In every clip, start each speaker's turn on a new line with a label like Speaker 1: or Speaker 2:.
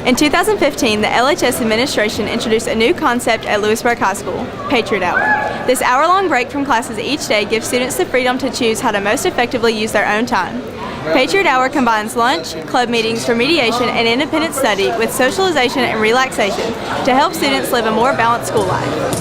Speaker 1: In 2015, the LHS administration introduced a new concept at Lewisburg High School, Patriot Hour. This hour-long break from classes each day gives students the freedom to choose how to most effectively use their own time. Patriot Hour combines lunch, club meetings, remediation, and independent study with socialization and relaxation to help students live a more balanced school life.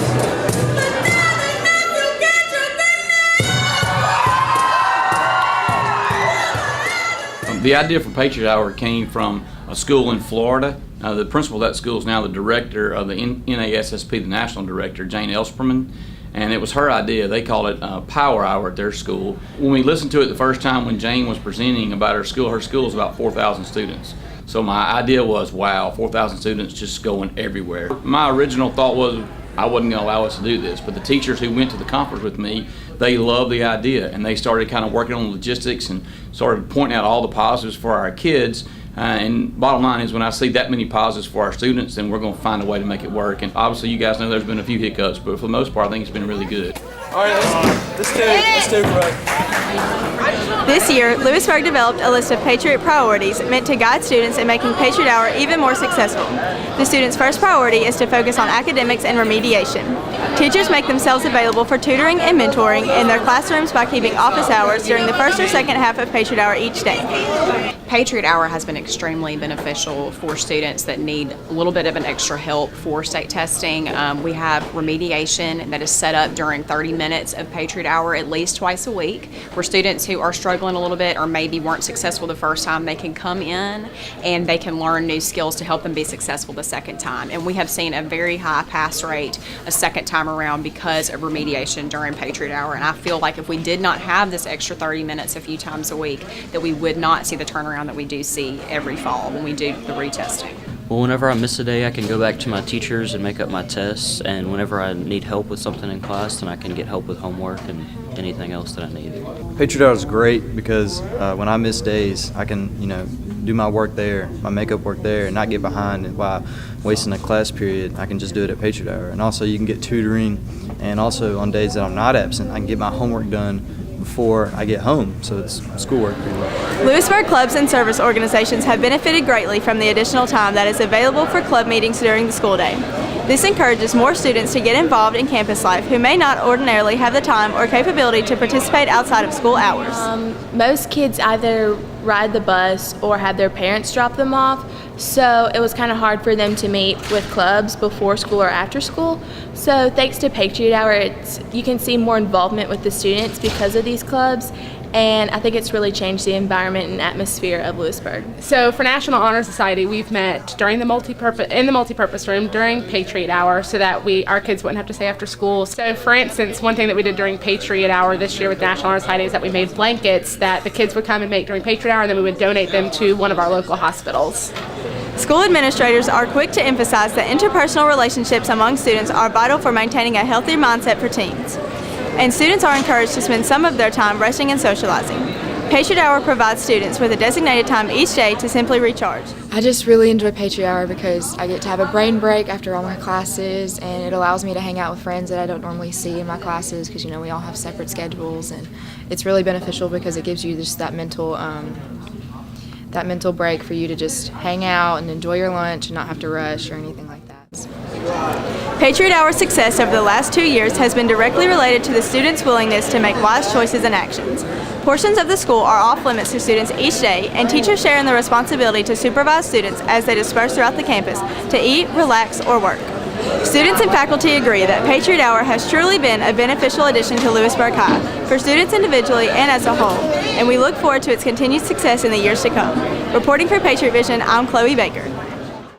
Speaker 2: The idea for Patriot Hour came from a school in Florida. The principal of that school is now the director of the NASSP, the national director, Jane Elsperman, and it was her idea. They call it Power Hour at their school. When we listened to it the first time when Jane was presenting about her school is about 4,000 students. So my idea was, wow, 4,000 students just going everywhere. My original thought was I wasn't going to allow us to do this, but the teachers who went to the conference with me, they loved the idea, and they started kind of working on logistics and started pointing out all the positives for our kids. And bottom line is, when I see that many positives for our students, then we're going to find a way to make it work. And obviously, you guys know there's been a few hiccups, but for the most part, I think it's been really good.
Speaker 3: All right, let's do it.
Speaker 1: This year, Lewisburg developed a list of Patriot priorities meant to guide students in making Patriot Hour even more successful. The students' first priority is to focus on academics and remediation. Teachers make themselves available for tutoring and mentoring in their classrooms by keeping office hours during the first or second half of Patriot Hour each day.
Speaker 4: Patriot Hour has been extremely beneficial for students that need a little bit of an extra help for state testing. We have remediation that is set up during 30 minutes of Patriot Hour at least twice a week, where students who are struggling a little bit or maybe weren't successful the first time, they can come in and they can learn new skills to help them be successful the second time. And we have seen a very high pass rate a second time around because of remediation during Patriot Hour. And I feel like if we did not have this extra 30 minutes a few times a week, that we would not see the turnaround that we do see every fall when we do the retesting.
Speaker 5: Well, whenever I miss a day, I can go back to my teachers and make up my tests, and whenever I need help with something in class, then I can get help with homework and anything else that I need.
Speaker 6: Patriot Hour is great because when I miss days, I can, do my work there, my makeup work there, and not get behind and while wasting a class period. I can just do it at Patriot Hour. And also you can get tutoring, and also on days that I'm not absent, I can get my homework done before I get home, so it's schoolwork pretty well.
Speaker 1: Lewisburg clubs and service organizations have benefited greatly from the additional time that is available for club meetings during the school day. This encourages more students to get involved in campus life who may not ordinarily have the time or capability to participate outside of school hours.
Speaker 7: Most kids either ride the bus or have their parents drop them off, so it was kind of hard for them to meet with clubs before school or after school. So thanks to Patriot Hour, you can see more involvement with the students because of these clubs, and I think it's really changed the environment and atmosphere of Lewisburg.
Speaker 8: So for National Honor Society, we've met during the multipurpose room during Patriot Hour so that our kids wouldn't have to stay after school. So for instance, one thing that we did during Patriot Hour this year with National Honor Society is that we made blankets that the kids would come and make during Patriot Hour, and then we would donate them to one of our local hospitals.
Speaker 1: School administrators are quick to emphasize that interpersonal relationships among students are vital for maintaining a healthy mindset for teens. And students are encouraged to spend some of their time resting and socializing. Patriot Hour provides students with a designated time each day to simply recharge.
Speaker 9: I just really enjoy Patriot Hour because I get to have a brain break after all my classes, and it allows me to hang out with friends that I don't normally see in my classes because, we all have separate schedules, and it's really beneficial because it gives you just that mental break for you to just hang out and enjoy your lunch and not have to rush or anything like that.
Speaker 1: Patriot Hour's success over the last 2 years has been directly related to the students' willingness to make wise choices and actions. Portions of the school are off limits to students each day, and teachers share in the responsibility to supervise students as they disperse throughout the campus to eat, relax, or work. Students and faculty agree that Patriot Hour has truly been a beneficial addition to Lewisburg High, for students individually and as a whole, and we look forward to its continued success in the years to come. Reporting for Patriot Vision, I'm Chloe Baker.